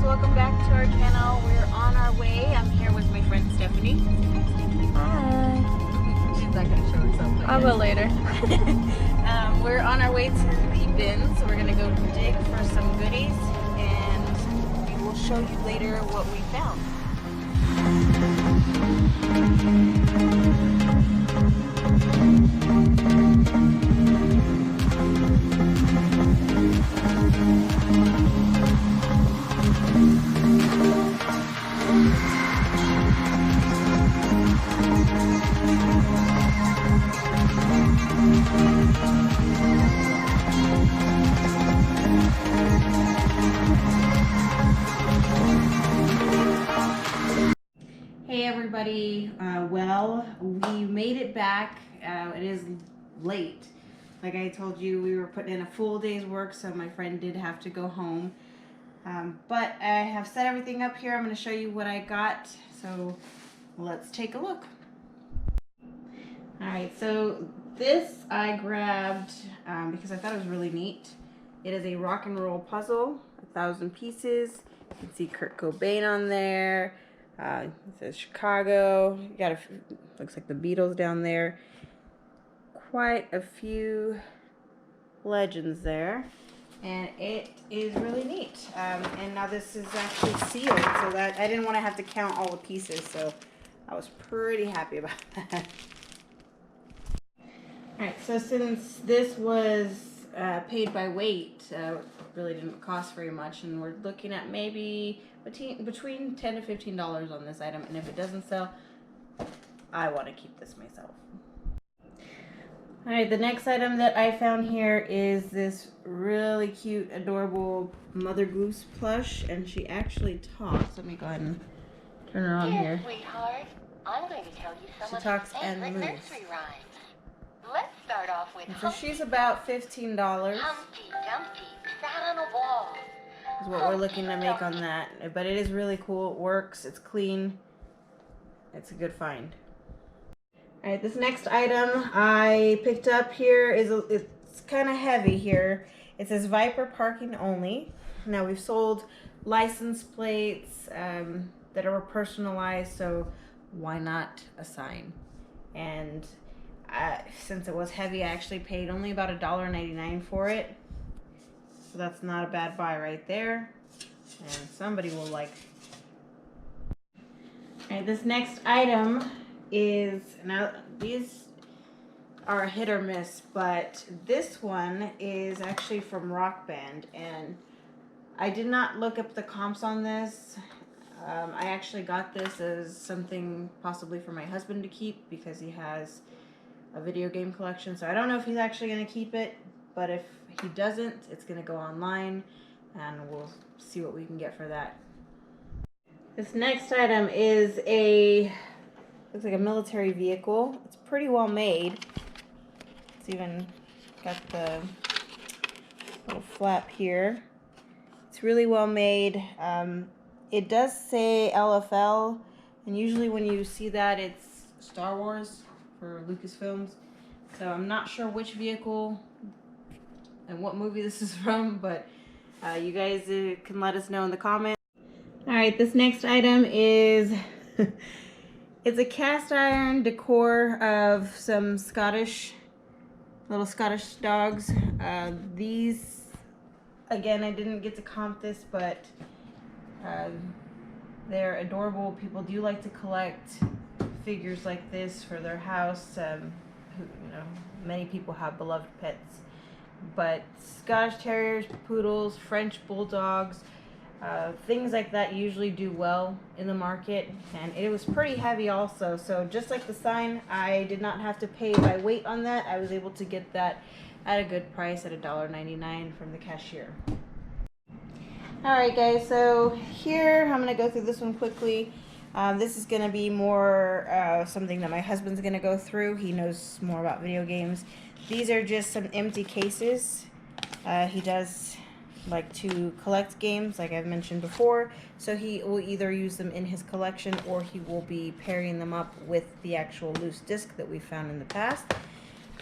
welcome back to our channel. We're on our way. I'm here with my friend Stephanie. Hi. She's not going to show herself. I will later. We're on our way to the bins. We're going to go dig for some goodies and we will show you later what we found. Hey everybody, well, we made it back. It is late. Like I told you, we were putting in a full day's work, so my friend did have to go home. But I have set everything up here. I'm going to show you what I got, so let's take a look. Alright, so this I grabbed because I thought it was really neat. It is a rock and roll puzzle, 1,000 pieces. You can see Kurt Cobain on there. It says Chicago. You got looks like the Beatles down there. Quite a few legends there, and it is really neat. And now this is actually sealed, so that I didn't want to have to count all the pieces, so I was pretty happy about that. All right, so since this was paid by weight, really didn't cost very much, and we're looking at maybe between $10 to $15 on this item, and if it doesn't sell, I want to keep this myself. Alright, the next item that I found here is this really cute, adorable Mother Goose plush, and she actually talks. Let me go ahead and turn her on here. Sweetheart, I'm going to tell you some She of talks the and favorite moves. nursery rhymes. Let's start off with So she's about $15. Humpty Dumpty sat on a wall. Is what we're looking to make on that. But it is really cool. It works. It's clean. It's a good find. Alright, this next item I picked up here it's kind of heavy here. It says Viper parking only. Now we've sold license plates that are personalized, so why not a sign? And since it was heavy, I actually paid only about $1.99 for it. So that's not a bad buy right there. And somebody will like. Alright, this next item is, now these are a hit or miss, but this one is actually from Rock Band, and I did not look up the comps on this. I actually got this as something possibly for my husband to keep because he has a video game collection, so I don't know if he's actually going to keep it, but if he doesn't, it's going to go online and we'll see what we can get for that. This next item is looks like a military vehicle. It's pretty well made. It's even got the little flap here. It's really well made. It does say LFL, and usually when you see that, it's Star Wars for Lucasfilms. So I'm not sure which vehicle and what movie this is from, but you guys can let us know in the comments. Alright, this next item is it's a cast iron decor of some little Scottish dogs. These, again, I didn't get to comp this, but they're adorable. People do like to collect figures like this for their house. Many people have beloved pets. But Scottish Terriers, Poodles, French Bulldogs, things like that usually do well in the market, and it was pretty heavy also, so just like the sign, I did not have to pay by weight on that. I was able to get that at a good price at $1.99 from the cashier. Alright guys, so here I'm going to go through this one quickly. This is going to be more something that my husband's going to go through. He knows more about video games. These are just some empty cases. He does like to collect games, like I've mentioned before, so he will either use them in his collection or he will be pairing them up with the actual loose disc that we found in the past.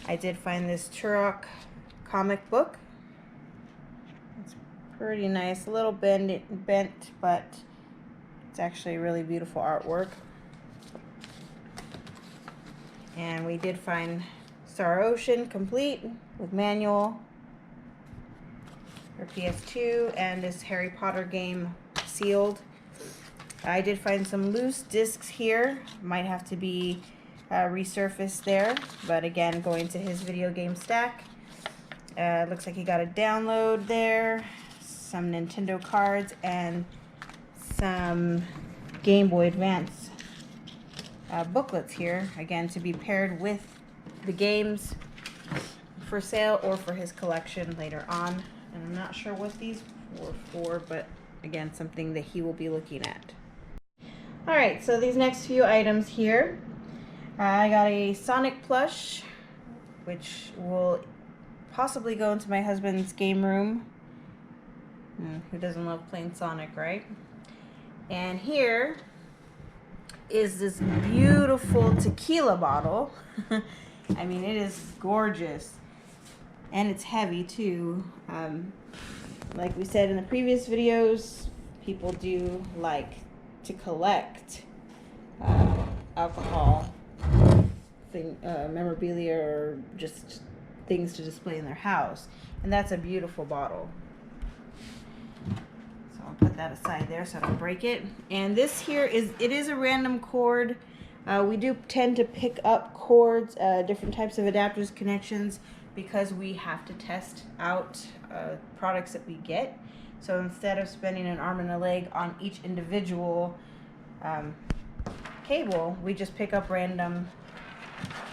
I did find this Turok comic book. It's Pretty nice, a little bent, but it's actually really beautiful artwork. And we did find Star Ocean complete with manual for PS2 and this Harry Potter game sealed. I did find some loose discs here. Might have to be resurfaced there, but again, going to his video game stack. Looks like he got a download there, some Nintendo cards, and some Game Boy Advance booklets here, again to be paired with the games for sale or for his collection later on. And I'm not sure what these were for, but again, something that he will be looking at. Alright, so these next few items here, I got a Sonic plush, which will possibly go into my husband's game room. Who doesn't love playing Sonic, right? And here is this beautiful tequila bottle. I mean, it is gorgeous. And it's heavy too. Like we said in the previous videos, people do like to collect alcohol memorabilia or just things to display in their house, and that's a beautiful bottle. So I'll put that aside there so I don't break it. And this here is a random cord. We do tend to pick up cords, different types of adapters, connections, because we have to test out products that we get. So instead of spending an arm and a leg on each individual cable, we just pick up random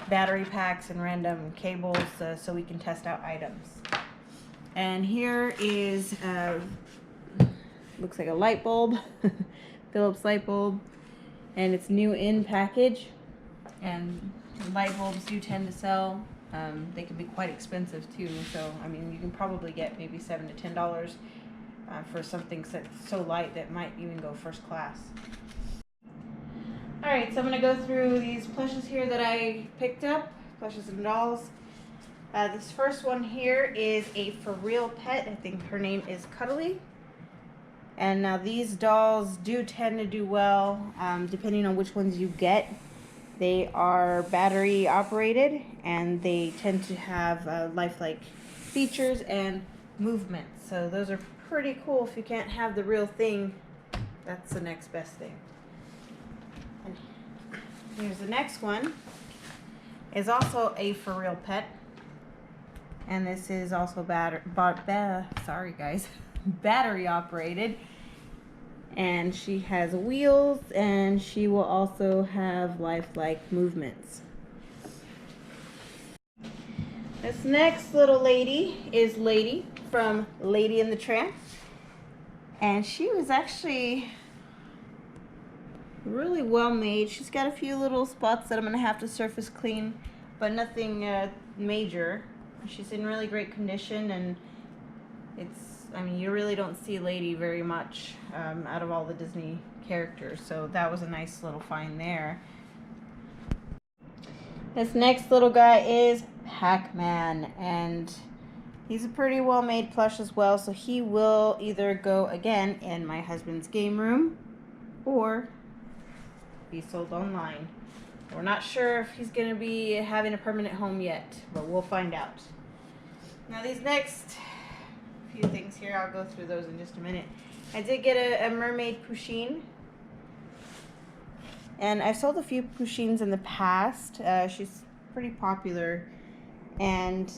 battery packs and random cables so we can test out items. And here is looks like a light bulb, Philips light bulb, and it's new in package. And light bulbs do tend to sell. They can be quite expensive too, so I mean you can probably get maybe $7 to $10 for something so light that might even go first class. Alright, so I'm going to go through these plushes here that I picked up, plushes and dolls. This first one here is a For Real pet. I think her name is Cuddly. And now these dolls do tend to do well, depending on which ones you get. They are battery operated, and they tend to have lifelike features and movement. So those are pretty cool. If you can't have the real thing, that's the next best thing. And here's the next one. Is also a For Real pet, and this is also battery operated. And she has wheels, and she will also have lifelike movements. This next little lady is Lady from Lady and the Tramp. And she was actually really well made. She's got a few little spots that I'm going to have to surface clean, but nothing major. She's in really great condition, and I mean, you really don't see Lady very much out of all the Disney characters, so that was a nice little find there. This next little guy is Pac-Man, and he's a pretty well-made plush as well, so he will either go again in my husband's game room or be sold online. We're not sure if he's going to be having a permanent home yet, but we'll find out. Now these next few things here, I'll go through those in just a minute. I did get a mermaid Pusheen, and I've sold a few Pushins in the past. She's pretty popular, and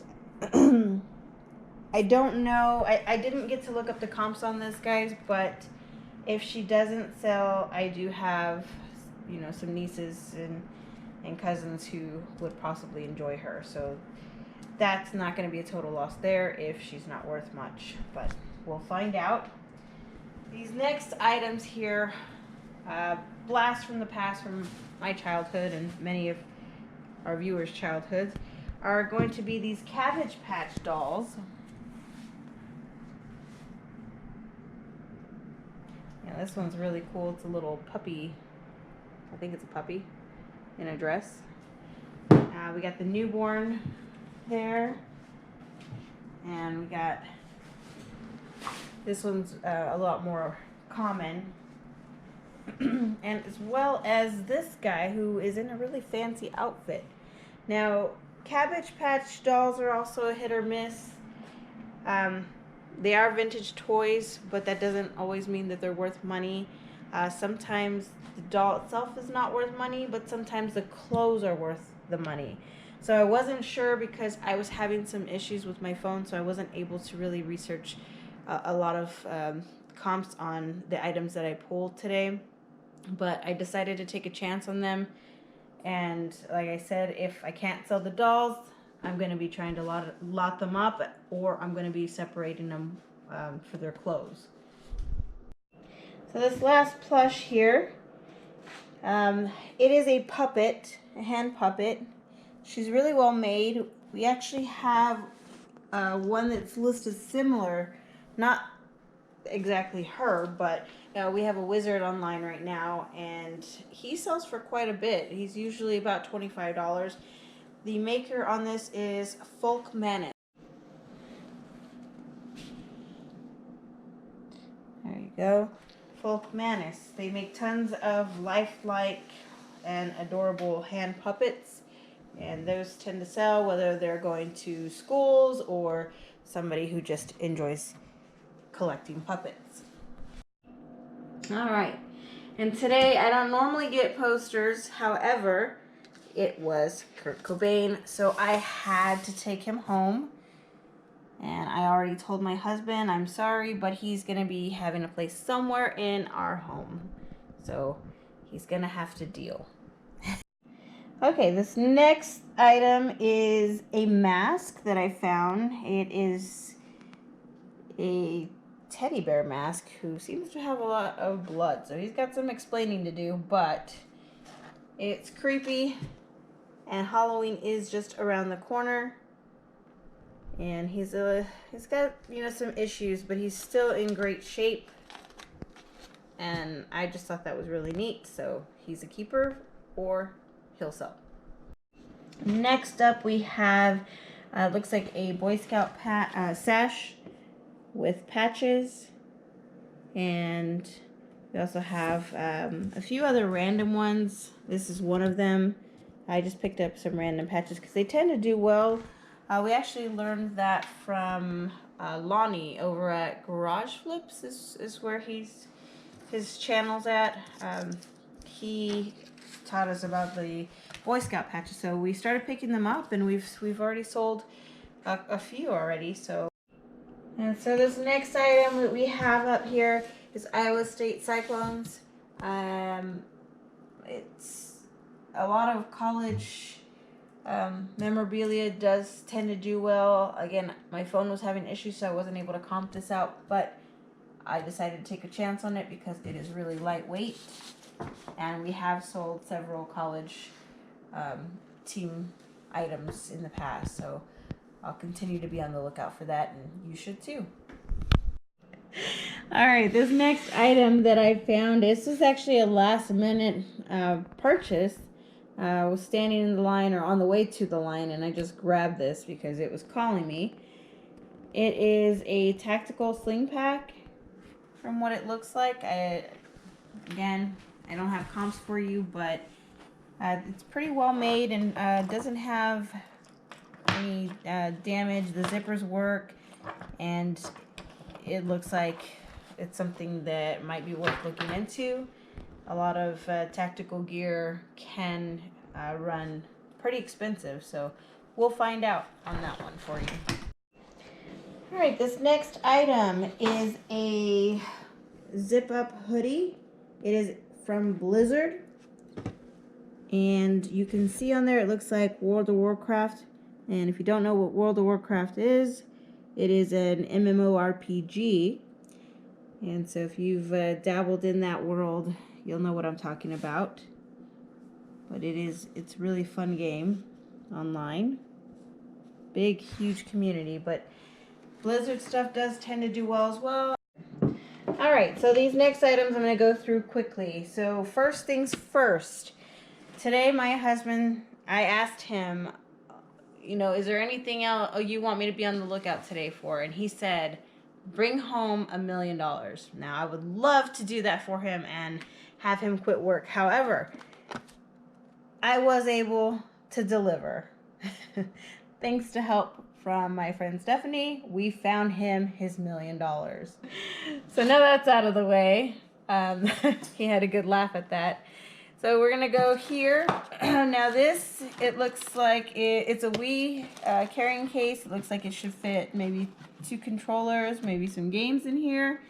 I don't know, I didn't get to look up the comps on this, guys, but if she doesn't sell, I do have, you know, some nieces and cousins who would possibly enjoy her, so that's not going to be a total loss there if she's not worth much, but we'll find out. These next items here, blast from the past from my childhood and many of our viewers' childhoods, are going to be these Cabbage Patch dolls. Yeah, this one's really cool. It's a little puppy. I think it's a puppy in a dress. We got the newborn there, and we got This one's a lot more common. And as well as this guy who is in a really fancy outfit. Now, Cabbage Patch dolls are also a hit or miss. They are vintage toys, but that doesn't always mean that they're worth money. Sometimes the doll itself is not worth money, but sometimes the clothes are worth the money. So I wasn't sure because I was having some issues with my phone, so I wasn't able to really research a lot of comps on the items that I pulled today. But I decided to take a chance on them. And like I said, if I can't sell the dolls, I'm going to be trying to lot them up, or I'm going to be separating them for their clothes. So this last plush here, it is a puppet, a hand puppet. She's really well made. We actually have one that's listed similar, not exactly her, but we have a wizard online right now, and he sells for quite a bit. He's usually about $25. The maker on this is Folk Manus. There you go. Folk Manus. They make tons of lifelike and adorable hand puppets, and those tend to sell whether they're going to schools or somebody who just enjoys collecting puppets. Alright, and today I don't normally get posters, however, it was Kurt Cobain, so I had to take him home. And I already told my husband I'm sorry, but he's going to be having a place somewhere in our home. So he's going to have to deal. Okay, this next item is a mask that I found. It is a teddy bear mask who seems to have a lot of blood. So he's got some explaining to do, but it's creepy. And Halloween is just around the corner. And he's got, some issues, but he's still in great shape. And I just thought that was really neat. So he's a keeper, or he'll sell. Next up we have, looks like a Boy Scout sash with patches. And we also have a few other random ones. This is one of them. I just picked up some random patches because they tend to do well. We actually learned that from Lonnie over at Garage Flips is where his channel's at. He taught us about the Boy Scout patches, so we started picking them up, and we've already sold a few already. And so this next item that we have up here is Iowa State Cyclones. It's a lot of college memorabilia does tend to do well. Again, my phone was having issues, so I wasn't able to comp this out, but I decided to take a chance on it because it is really lightweight, and we have sold several college team items in the past, so I'll continue to be on the lookout for that, and you should too. Alright, this next item that I found, this is actually a last minute purchase. I was standing in the line, or on the way to the line, and I just grabbed this because it was calling me. It is a tactical sling pack from what it looks like. Again, I don't have comps for you, but it's pretty well made, and doesn't have any damage. The zippers work, and it looks like it's something that might be worth looking into. A lot of tactical gear can run pretty expensive, so we'll find out on that one for you. Alright, this next item is a zip-up hoodie. It is from Blizzard, and you can see on there it looks like World of Warcraft. And if you don't know what World of Warcraft is, it is an MMORPG. And so if you've dabbled in that world, you'll know what I'm talking about. But it's a really fun game online. Big, huge community, but Blizzard stuff does tend to do well as well. Alright, so these next items I'm going to go through quickly. So first things first. Today my husband, I asked him, is there anything else you want me to be on the lookout today for? And he said, bring home $1 million. Now, I would love to do that for him and have him quit work. However, I was able to deliver. Thanks to help from my friend Stephanie, we found him his $1 million. So now that's out of the way. He had a good laugh at that. So we're gonna go here. Now this, it looks like it's a Wii carrying case. It looks like it should fit maybe 2 controllers, maybe some games in here.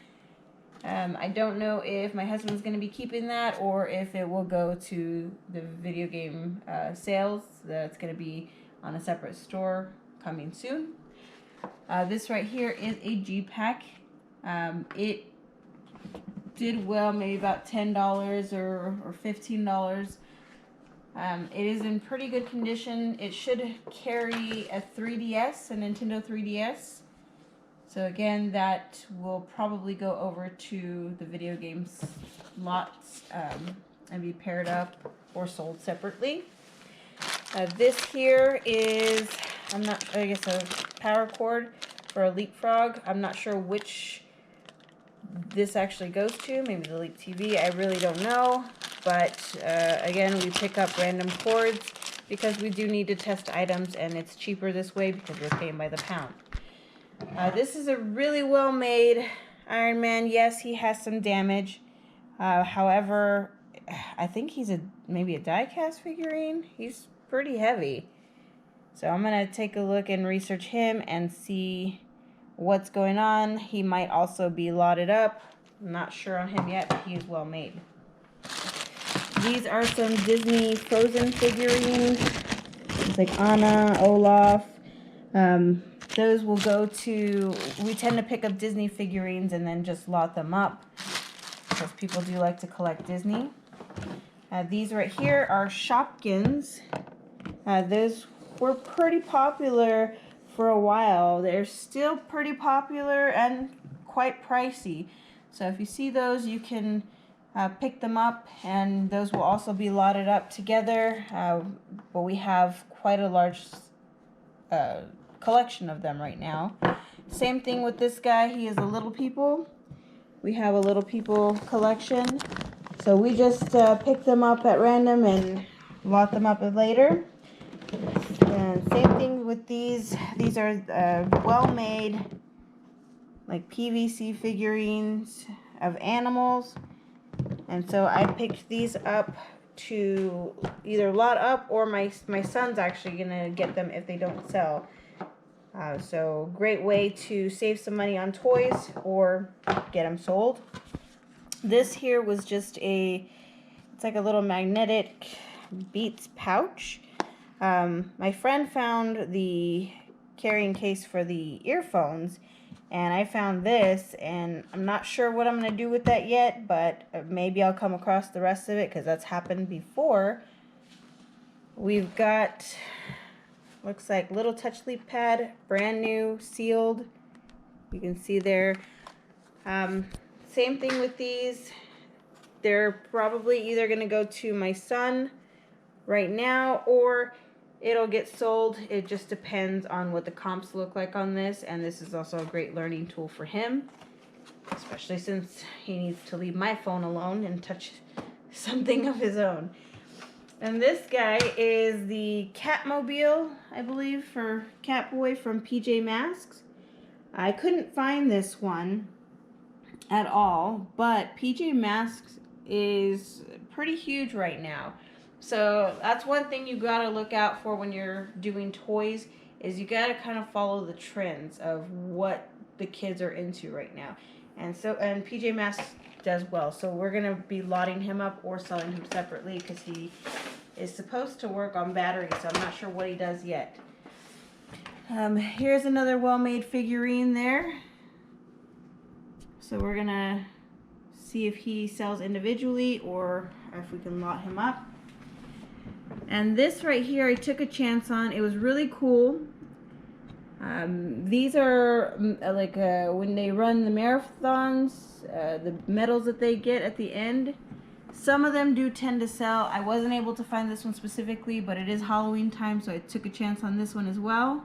I don't know if my husband's going to be keeping that or if it will go to the video game sales. That's going to be on a separate store coming soon. This right here is a G-Pack. It did well, maybe about $10 or $15. It is in pretty good condition. It should carry a 3DS, a Nintendo 3DS. So again, that will probably go over to the video games lots and be paired up or sold separately. This here is, I guess a power cord for a Leapfrog. I'm not sure which this actually goes to. Maybe the Leap TV. I really don't know. But again, we pick up random cords because we do need to test items, and it's cheaper this way because we're paying by the pound. This is a really well made Iron Man. Yes, he has some damage. However, I think he's maybe a die-cast figurine. He's pretty heavy. So I'm going to take a look and research him and see what's going on. He might also be lotted up. I'm not sure on him yet, but he is well made. These are some Disney Frozen figurines. It's like Anna, Olaf. Those will go to, we tend to pick up Disney figurines and then just lot them up because people do like to collect Disney. These right here are Shopkins. Those were pretty popular for a while. They're still pretty popular and quite pricey. So if you see those, you can pick them up, and those will also be lotted up together. But we have quite a large collection of them right now. Same thing with this guy. He is a Little People. We have a Little People collection. So we just pick them up at random and lot them up later. And same thing with these. These are well-made, like PVC figurines of animals. And so I picked these up to either lot up, or my son's actually going to get them if they don't sell. So great way to save some money on toys or get them sold. This here was just it's like a little magnetic Beats pouch. My friend found the carrying case for the earphones, and I found this, and I'm not sure what I'm going to do with that yet, but maybe I'll come across the rest of it because that's happened before. We've got, looks like little touch leap pad, brand new, sealed. You can see there. Same thing with these. They're probably either going to go to my son right now, or it'll get sold. It just depends on what the comps look like on this, and this is also a great learning tool for him, especially since he needs to leave my phone alone and touch something of his own. And this guy is the Catmobile, I believe, for Catboy from PJ Masks. I couldn't find this one at all, but PJ Masks is pretty huge right now. So that's one thing you gotta look out for when you're doing toys, is you gotta kind of follow the trends of what the kids are into right now. And PJ Masks does well. So we're gonna be lotting him up or selling him separately because he is supposed to work on batteries, so I'm not sure what he does yet. Here's another well-made figurine there. So we're gonna see if he sells individually or if we can lot him up. And this right here, I took a chance on. It was really cool. These are like when they run the marathons, the medals that they get at the end. Some of them do tend to sell. I wasn't able to find this one specifically, but it is Halloween time, so I took a chance on this one as well.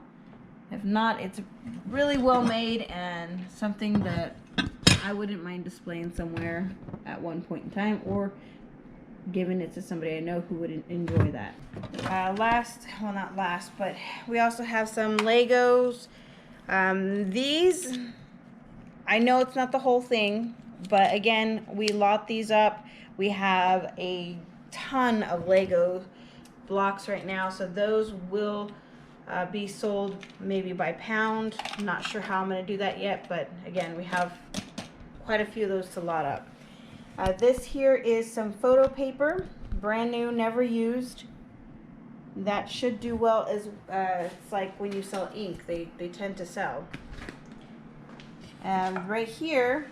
If not, it's really well made and something that I wouldn't mind displaying somewhere at one point in time, or giving it to somebody I know who would enjoy that. Well, not last, but we also have some Legos. These, I know it's not the whole thing, but again, we lot these up. We have a ton of Lego blocks right now, so those will be sold maybe by pound. I'm not sure how I'm going to do that yet, but again, we have quite a few of those to lot up. This here is some photo paper, brand new, never used. That should do well. As it's like when you sell ink, they tend to sell. And right here,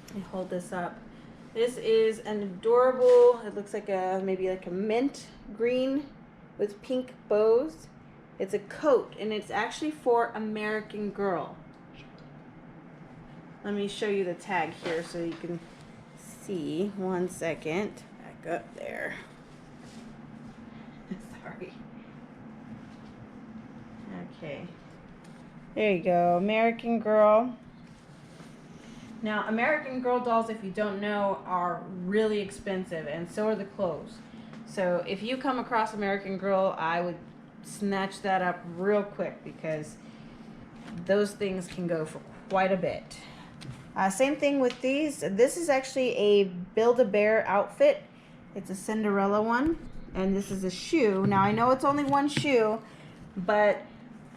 let me hold this up. This is an adorable, it looks like maybe like a mint green with pink bows. It's a coat, and it's actually for American Girl. Let me show you the tag here so you can see. 1 second. Back up there. Sorry. Okay. There you go. American Girl. Now, American Girl dolls, if you don't know, are really expensive, and so are the clothes. So if you come across American Girl, I would snatch that up real quick, because those things can go for quite a bit. Same thing with these. This is actually a Build-A-Bear outfit. It's a Cinderella one, and this is a shoe. Now, I know it's only one shoe, but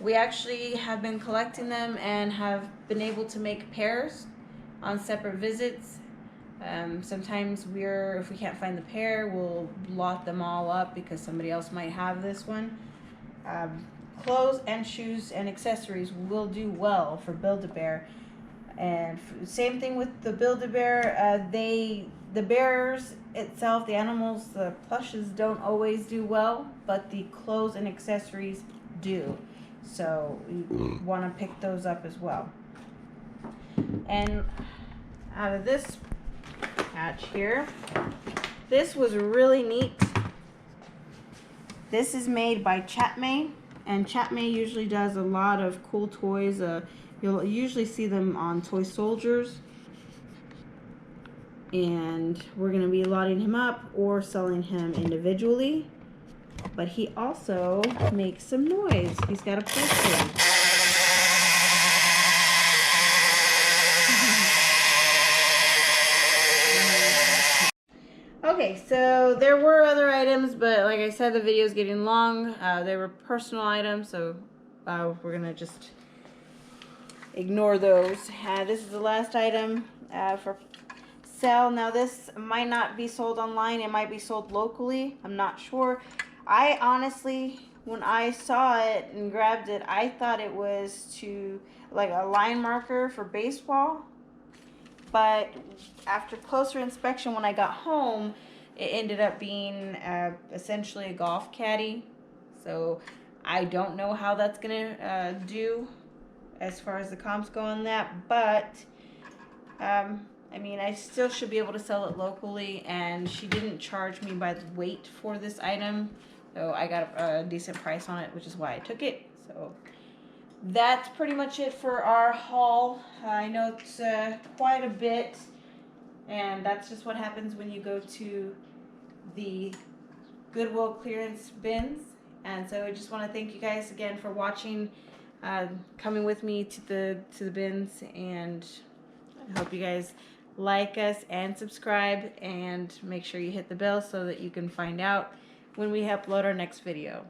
we actually have been collecting them and have been able to make pairs on separate visits. Sometimes if we can't find the pair, we'll lot them all up because somebody else might have this one. Clothes and shoes and accessories will do well for Build-A-Bear. And same thing with the Build-A-Bear. The bears itself, the animals, the plushes don't always do well, but the clothes and accessories do. So you want to pick those up as well. And out of this patch here, this was really neat. This is made by Chatmay, and Chatmay usually does a lot of cool toys. You'll usually see them on Toy Soldiers, and we're going to be lotting him up or selling him individually. But he also makes some noise. He's got a pistol. Okay, so there were other items, but like I said, the video is getting long. They were personal items, so we're going to just ignore those. This is the last item for sale. Now, this might not be sold online. It might be sold locally. I'm not sure. I honestly, when I saw it and grabbed it, I thought it was like a line marker for baseball. But after closer inspection, when I got home, it ended up being essentially a golf caddy. So I don't know how that's gonna do as far as the comps go on that. But I mean, I still should be able to sell it locally. And she didn't charge me by the weight for this item, so I got a decent price on it, which is why I took it. So that's pretty much it for our haul. I know it's quite a bit, and that's just what happens when you go to the Goodwill clearance bins. And so I just want to thank you guys again for watching, coming with me to the bins, and I hope you guys like us and subscribe, and make sure you hit the bell so that you can find out when we upload our next video.